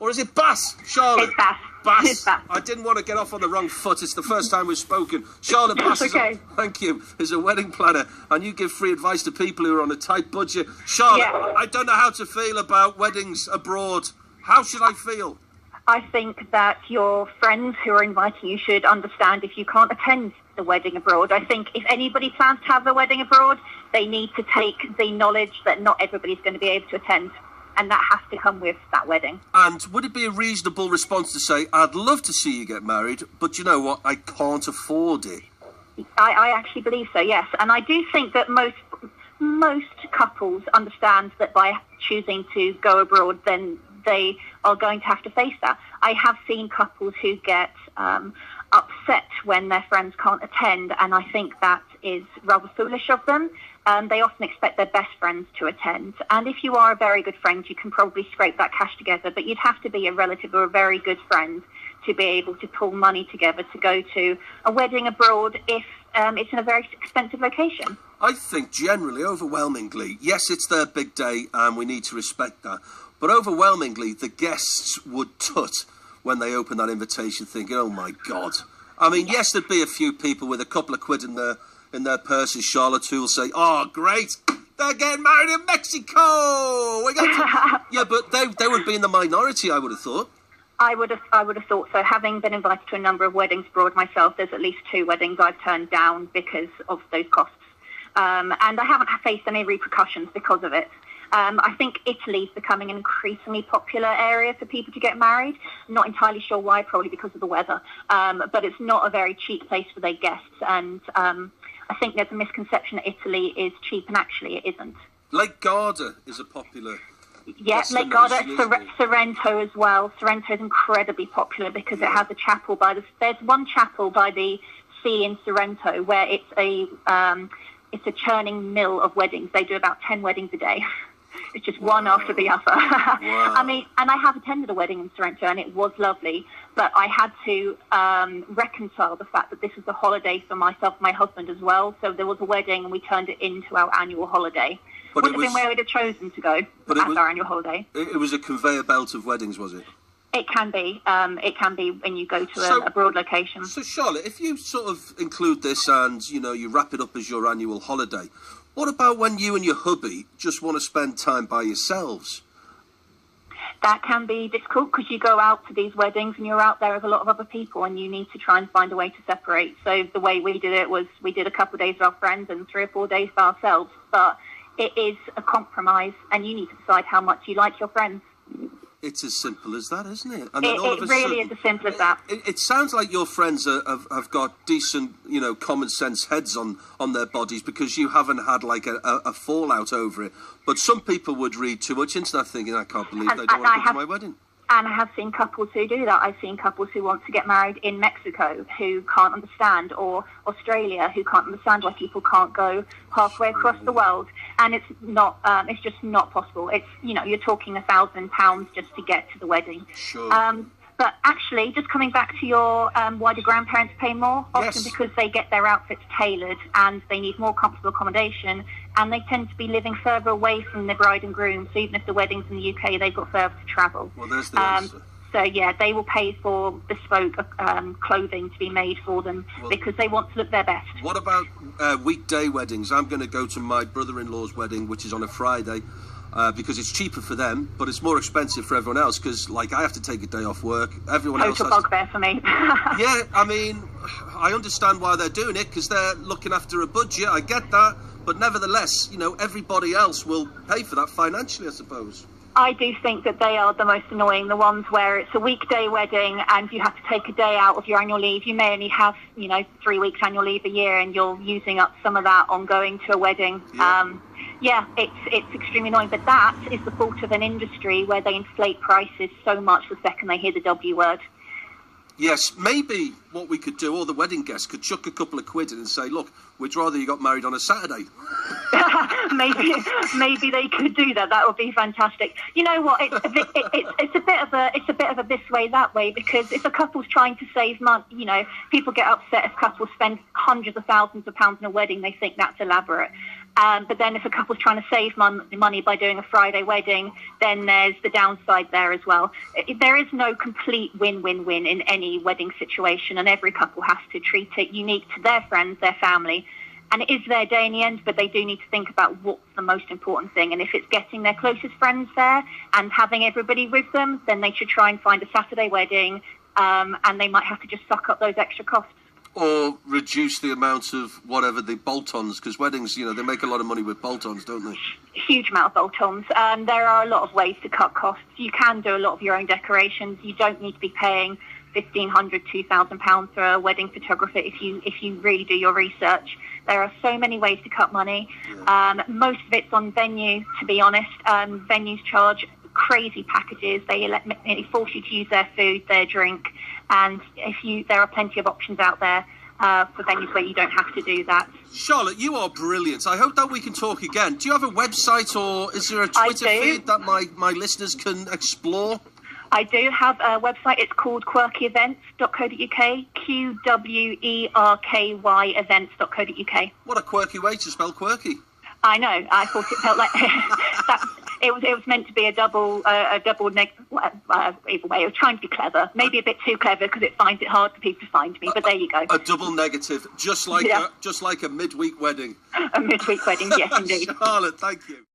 Or is it Bass, Charlotte? It's Bass. Bass. It's Bass. I didn't want to get off on the wrong foot. It's the first time we've spoken. Charlotte Bass, okay. Thank you, is a wedding planner, and you give free advice to people who are on a tight budget. Charlotte, Yeah. I don't know how to feel about weddings abroad. How should I feel? I think that your friends who are inviting you should understand if you can't attend the wedding abroad. I think if anybody plans to have a wedding abroad, they need to take the knowledge that not everybody's going to be able to attend. And that has to come with that wedding. And would it be a reasonable response to say, I'd love to see you get married, but you know what, I can't afford it? I actually believe so, yes. And I do think that most couples understand that by choosing to go abroad, then they are going to have to face that. I have seen couples who get upset when their friends can't attend, and I think that is rather foolish of them. They often expect their best friends to attend. And if you are a very good friend, you can probably scrape that cash together, but you'd have to be a relative or a very good friend to be able to pull money together to go to a wedding abroad if it's in a very expensive location. I think generally, overwhelmingly, yes, it's their big day and we need to respect that. But overwhelmingly, the guests would tut when they open that invitation thinking, oh my God. I mean, yes, there'd be a few people with a couple of quid in their purses, Charlotte, who will say, oh, great, they're getting married in Mexico. Yeah, but they would be in the minority, I would have thought. I would have thought so. Having been invited to a number of weddings abroad myself, there's at least 2 weddings I've turned down because of those costs. And I haven't faced any repercussions because of it. I think Italy's becoming an increasingly popular area for people to get married. Not entirely sure why, probably because of the weather. But it's not a very cheap place for their guests. And I think there's a misconception that Italy is cheap, and actually it isn't. Lake Garda is a popular... Yeah, Lake Garda, Sorrento as well. Sorrento is incredibly popular because it has a chapel there's one chapel by the sea in Sorrento where it's a churning mill of weddings. They do about 10 weddings a day. It's just one after the other. Wow. I mean, and I have attended a wedding in Sorrento and it was lovely, but I had to reconcile the fact that this was a holiday for myself and my husband as well. So there was a wedding and we turned it into our annual holiday. But would have been where we'd have chosen to go as our annual holiday. It was a conveyor belt of weddings, was it? It can be. It can be when you go to a broad location. So, Charlotte, if you sort of include this and, you wrap it up as your annual holiday, what about when you and your hubby just want to spend time by yourselves? That can be difficult because you go out to these weddings and you're out there with a lot of other people and you need to try and find a way to separate. So the way we did it was we did a couple of days with our friends and 3 or 4 days by ourselves. But it is a compromise and you need to decide how much you like your friends. It's as simple as that, isn't it? And it really is as simple as that. It sounds like your friends have got decent, common sense heads on their bodies because you haven't had like a fallout over it. But some people would read too much into that thinking, I can't believe they don't want to go to my wedding. And I have seen couples who do that. I've seen couples who want to get married in Mexico who can't understand, or Australia who can't understand why people can't go halfway across the world. And it's not, it's just not possible. It's, you're talking £1,000 just to get to the wedding. Sure. But actually, just coming back to your why do grandparents pay more? Often because they get their outfits tailored and they need more comfortable accommodation and they tend to be living further away from the bride and groom. So even if the wedding's in the UK, they've got further to travel. Well, there's the answer. So, yeah, they will pay for bespoke clothing to be made for them because they want to look their best. What about weekday weddings? I'm going to go to my brother-in-law's wedding, which is on a Friday. Because it's cheaper for them, but it's more expensive for everyone else because, I have to take a day off work. Everyone else has... Total bugbear for me. Yeah, I mean, I understand why they're doing it because they're looking after a budget. I get that. But nevertheless, everybody else will pay for that financially, I suppose. I do think that they are the most annoying, the ones where it's a weekday wedding and you have to take a day out of your annual leave. You may only have, 3 weeks annual leave a year and you're using up some of that on going to a wedding. Yeah. It's extremely annoying, but that is the fault of an industry where they inflate prices so much the second they hear the W word. Yes, maybe what we could do, or the wedding guests could chuck a couple of quid in and say, look, we'd rather you got married on a Saturday. maybe they could do that. That would be fantastic. You know what? It's a bit of a this way, that way, because if a couple's trying to save money, people get upset if couples spend hundreds of thousands of pounds on a wedding. They think that's elaborate. But then if a couple's trying to save money by doing a Friday wedding, then there's the downside there as well. There is no complete win-win-win in any wedding situation, and every couple has to treat it unique to their friends, their family. And it is their day in the end, but they do need to think about what's the most important thing. And if it's getting their closest friends there and having everybody with them, then they should try and find a Saturday wedding, and they might have to just suck up those extra costs. Or reduce the amount of whatever the bolt-ons, because weddings, you know, they make a lot of money with bolt-ons, don't they? Huge amount of bolt-ons. There are a lot of ways to cut costs. You can do a lot of your own decorations. You don't need to be paying £1,500, £2,000 for a wedding photographer if you really do your research. There are so many ways to cut money. Yeah. Most of it's on venue, to be honest. Venues charge crazy packages. They nearly force you to use their food, their drink, and there are plenty of options out there for venues where you don't have to do that. Charlotte, you are brilliant. I hope that we can talk again. Do you have a website, or is there a Twitter feed that my listeners can explore? I do have a website. It's called QWERKYEvents.co.uk, QWERKY events.co.uk. What a quirky way to spell quirky. I know. I thought it felt like that. It was meant to be a double negative. Either way, I was trying to be clever. Maybe a bit too clever because it finds it hard for people to find me. But there you go. A double negative, just like a midweek wedding. A midweek wedding, yes, indeed. Charlotte, thank you.